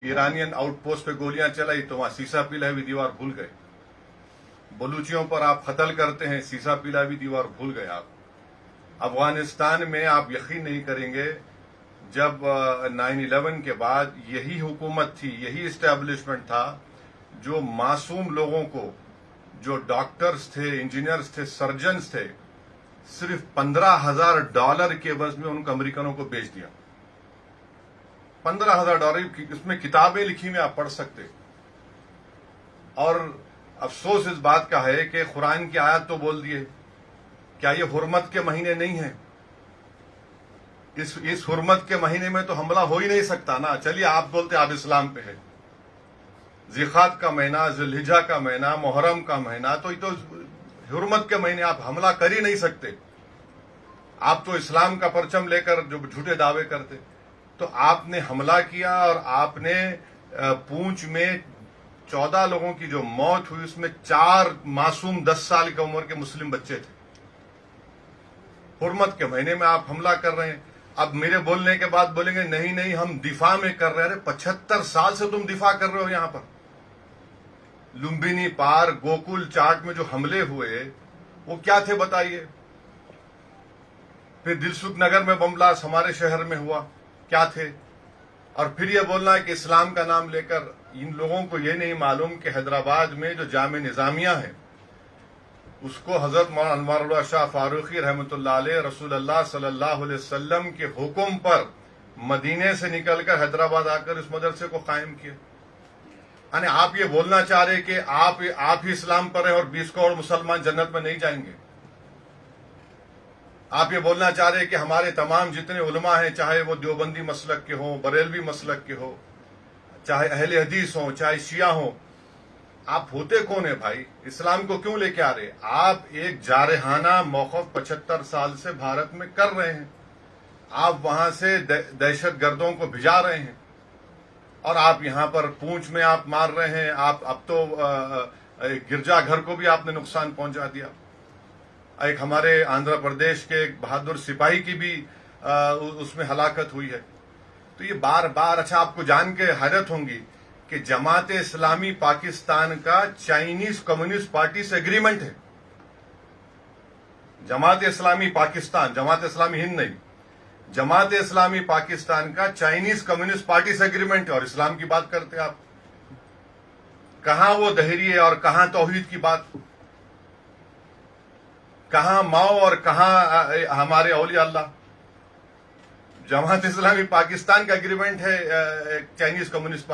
Iranian outpost पे गोलियां चलाई तो वहां सीसा पिला हुई दीवार भूल गए। बलूचियों पर आप कत्ल करते हैं, सीसा पिला हुई दीवार भूल गए आप। अफगानिस्तान में आप यकीन नहीं करेंगे, जब 9/11 के बाद यही हुकूमत थी, यही इस्टेब्लिशमेंट था जो मासूम लोगों को, जो डॉक्टर्स थे, इंजीनियर्स थे, सर्जन्स थे, सिर्फ $15,000 के एवज में उनको अमेरिकनों को बेच दिया। $15,000 की इसमें किताबें लिखी हुई आप पढ़ सकते। और अफसोस इस बात का है कि कुरान की आयत तो बोल दिए, क्या ये हुर्मत के महीने नहीं है? इस हुर्मत के महीने में तो हमला हो ही नहीं सकता ना। चलिए आप बोलते आप इस्लाम पे है, जिखात का महीना, जुल्हिज्जा का महीना, मुहर्रम का महीना, तो ये तो हुर्मत के महीने आप हमला कर ही नहीं सकते। आप तो इस्लाम का परचम लेकर जो झूठे दावे करते, तो आपने हमला किया और आपने पूंछ में 14 लोगों की जो मौत हुई उसमें 4 मासूम 10 साल की उम्र के मुस्लिम बच्चे थे। हुर्मत के महीने में आप हमला कर रहे हैं। अब मेरे बोलने के बाद बोलेंगे नहीं नहीं हम दिफा में कर रहे हैं। 75 साल से तुम दिफा कर रहे हो। यहां पर लुम्बिनी पार, गोकुल चाट में जो हमले हुए वो क्या थे बताइए। फिर दिलसुख नगर में बम ब्लास्ट हमारे शहर में हुआ, क्या थे। और फिर ये बोलना है कि इस्लाम का नाम लेकर, इन लोगों को ये नहीं मालूम कि हैदराबाद में जो जामे निजामिया है उसको हजरत मौलाना अनवारुल्लाह शाह फारूकी रहमतुल्लाह अलैह रसूलुल्लाह सल्लल्लाहु अलैहि वसल्लम के हुक्म पर मदीने से निकलकर हैदराबाद आकर इस मदरसे को कायम किया। यानी आप ये बोलना चाह रहे कि आप ही इस्लाम पर हैं और 20 करोड़ मुसलमान जन्नत में नहीं जाएंगे। आप ये बोलना चाह रहे कि हमारे तमाम जितने उलमा हैं, चाहे वो देवबंदी मसलक के हों, बरेलवी मसलक के हो, चाहे अहले हदीस हों, चाहे शिया हों, आप होते कौन है भाई? इस्लाम को क्यों लेके आ रहे? आप एक जारहाना मौक़िफ़ 75 साल से भारत में कर रहे हैं। आप वहां से दहशत गर्दों को भिजा रहे हैं और आप यहां पर पूंछ में आप मार रहे हैं। आप अब तो गिरजाघर को भी आपने नुकसान पहुंचा दिया। एक हमारे आंध्र प्रदेश के एक बहादुर सिपाही की भी उसमें हलाकत हुई है। तो ये बार बार, अच्छा आपको जान के हैरत होंगी कि जमात इस्लामी पाकिस्तान का चाइनीज कम्युनिस्ट पार्टी से एग्रीमेंट है। जमात इस्लामी पाकिस्तान, जमात इस्लामी हिंद नहीं, जमात इस्लामी पाकिस्तान का चाइनीज कम्युनिस्ट पार्टी से एग्रीमेंट है। और इस्लाम की बात करते आप, कहां वो दहरी है और कहां तौहीद की बात, कहां माओ और कहां हमारे औलिया अल्लाह। जमात इस्लामी पाकिस्तान का एग्रीमेंट है चाइनीज कम्युनिस्ट पार्टी।